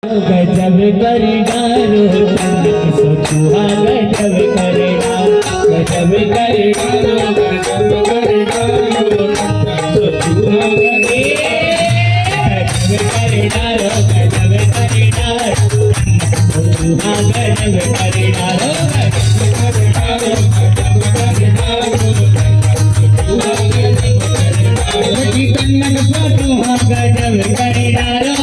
गजब कर डारो सोचुआ गजब कर डारो गजब कर डारो गजब कर डारो सोचुआ गजब कर डारो गजब कर डारो सोचुआ गजब कर डारो तन्नक सोचुआ गजब कर डारो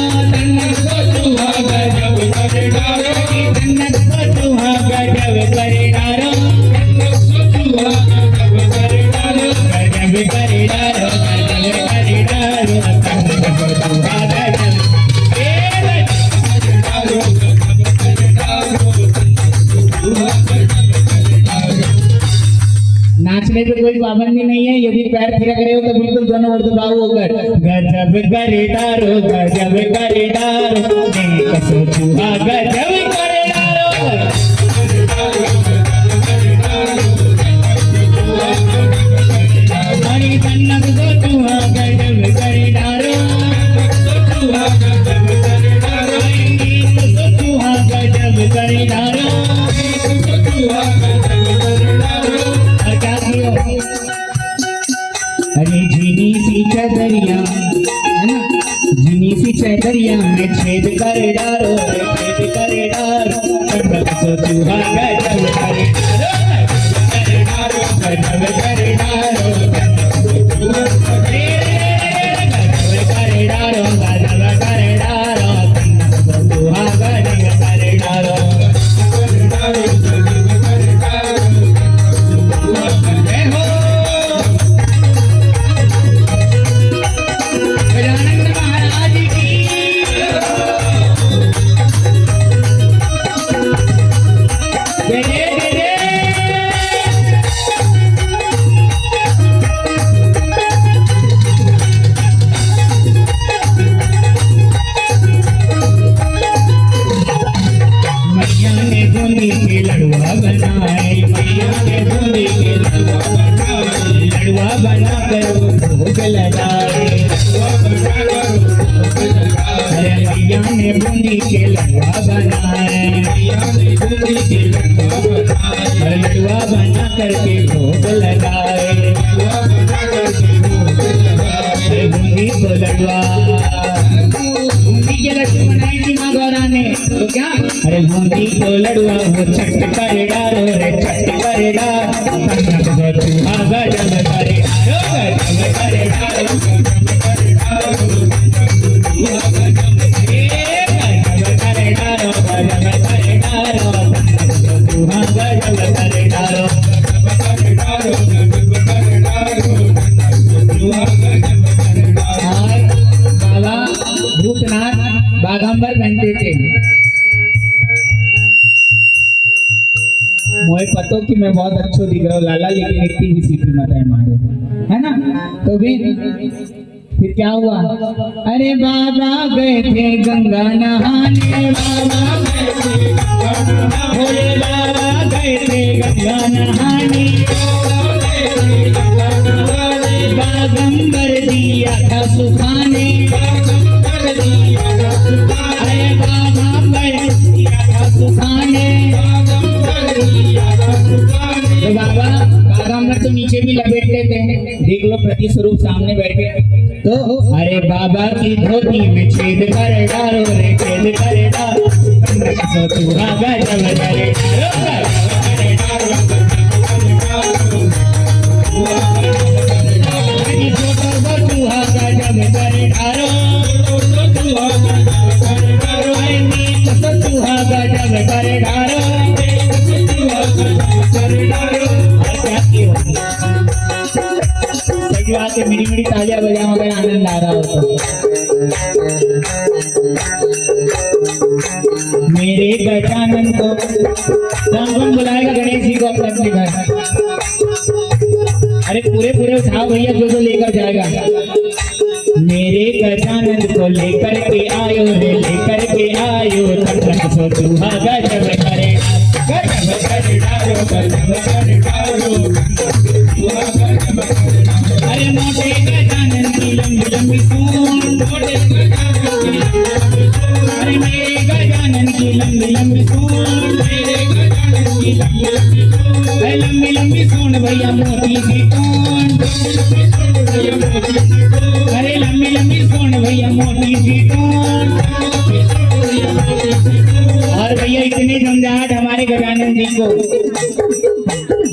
नाचने पे कोई पाबंदी नहीं है। यदि पैर थिरक रहे हो तो बिल्कुल दोनों ओर दबाव होकर गजब करे डारो गजब करे डारो सोचुआ गजब करे डारो हरी तन्नक सोचुआ गजब करे डारो सोचुआ गजब करे डारो सोचुआ गजब करे डारो अरे झीनी सी चदरिया है ना, झीनी सी चदरिया में छेद कर डारो छेद कर डारो सोचुआ गजब कर डारो गजब कर डारो गजब कर डारो गजब कर डारो सोचुआ गजब कर डारो लड़ुआ बना कर भोग लगाए अरे मैया ने बूंदी के लड़ुआ बनाए लड़ुआ बना करके भोग लगाए बूंदी को लड़ुआ बूंदी के लड्डू बनाई थी माँ गौरा ने तो क्या अरे बूंदी को लड़ुआ वो छट कर डारो रे छट कर डारो सोचुआ गजब कर डारो गजब कर डारो बाबा भूतनाथ बागंबर बनते थे। मोए पतो कि मैं बहुत अच्छो दिख रहा हूँ लाला, लेकिन इतनी भी सीटी मत है मारे है ना। तो फिर क्या हुआ? अरे बाबा गए थे गंगा नहाने बाबा भोले बाबा गए थे गंगा नहाने बागंबर दिया था सुखाने अरे बागंबर दिया था सुखाने तो बाबा बागंबर तो नीचे भी लपेटते थे। देख लो प्रति स्वरूप सामने बैठे तो अरे बाबा की धोती में छेद कर डारो रे छेद कर डारो सोचुआ गजब कर डारो सोचुआ गजब कर डारो सोचुआ गजब कर डारो के मिनी मिनी तालियां बजाओ अगर आनंद आ रहा हो तो। मेरे गजानन को कौन बुलाएगा गणेश जी को अपने घर? अरे पूरे उठाओ भैया जो लेकर जाएगा। मेरे गजानन को लेकर के आयो रे लेकर के आयो तक सोचुआ गजब करे गजब करे डारो गजब करे डारो अरे मोटे गजानन की लंबी लंबी सूंड मोटे गजानन की लंबी लंबी सूंड अरे मेरे गजानन की लंबी लंबी सूंड, मेरे गजानन की लंबी लंबी सूंड, लंबी लंबी सूंड भैया मोती की टूंड, अरे लंबी लंबी सूंड भैया मोती की टूंड। और भैया इतनी झंझाहट हमारे गजानन जी को,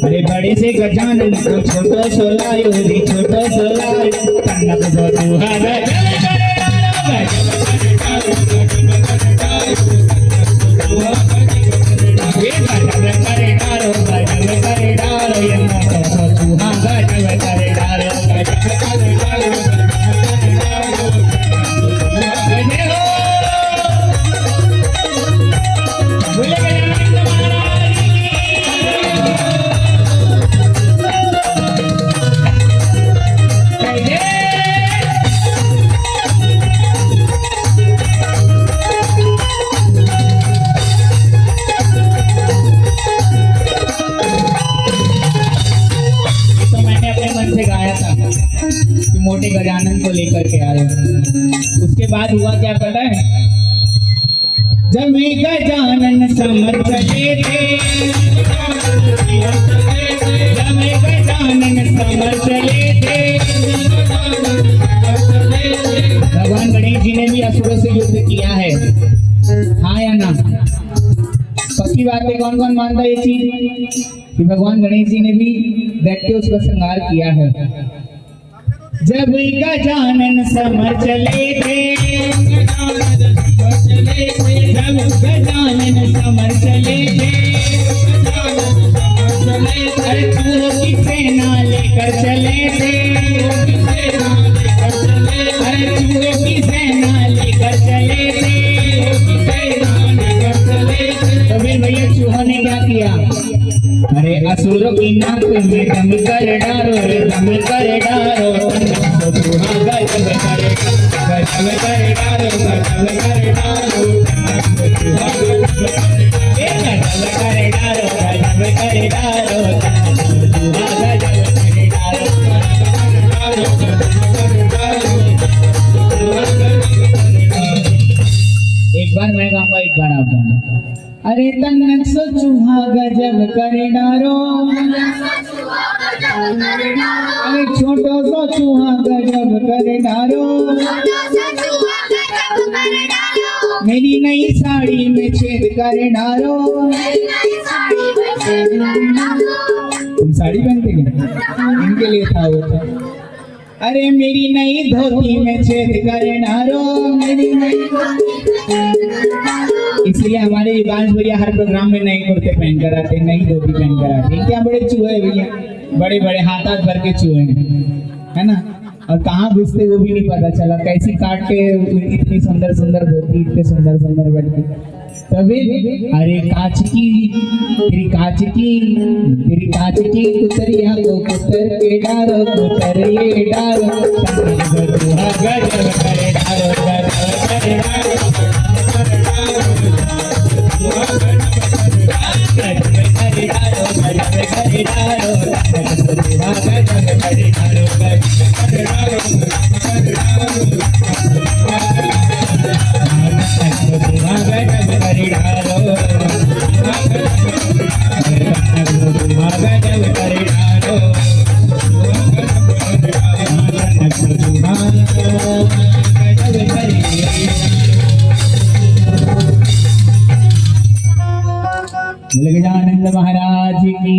अरे बड़े से गजानन को छोटो सोलायो रे छोटो सोलायो, कनक को तुहारा मोटे गजानन को लेकर के आए। उसके बाद हुआ क्या पता है, जब गजानन समर चले थे, जब गजानन समर चले थे, भगवान गणेश जी ने भी असुरों से युद्ध किया है, हाँ या ना? पक्की बात है। कौन कौन मानता है ये चीज कि भगवान गणेश जी ने भी दैत्यों का संहार किया है? जब गजानन समर चले थे, जब गजानन समर चले थे, अरे चूहों की सेना लेकर चले थे, अरे चूहों की सेना लेकर चले थे। तो फिर भैया चूहों ने क्या किया, अरे असुरों की नाक में दम कर डारो रे दम कर डारो, चूहा गजब करे गजब करे डारो गजब करे डारो, चूहा गजब करे डारो गजब करे डारो, चूहा गजब करे डारो। एक बार मैं गाऊंगा, एक बार आप गाना। अरे तन्नक सो चूहा गजब करे डारो, अरे छोटो सो चूहा गजब करे डारो, मेरी नई साड़ी में छेद करे डारो। तुम साड़ी पहनते क्या? इनके लिए था वो तो। अरे मेरी नई धोती में छेद करे डारो, मेरी नई, इसलिए हमारे युगांश भैया हर प्रोग्राम में नई कुर्ते पहन कर आते, नई धोती पहन कर आते। क्या बड़े चूहे भैया, बड़े बड़े हाथ भर के चूहे है ना, और कहाँ घुसते वो भी नहीं पता चला, कैसी काट के इतनी सुंदर सुंदर धोती, इतने सुंदर सुंदर बैठती। तभी अरे कांच की तेरी कांच की तेरी कांच की कुतरिया को कुतर के डारो, कुतर ये डारो, गजब करे डारो गजब करे डारो, गजानंद महाराज की।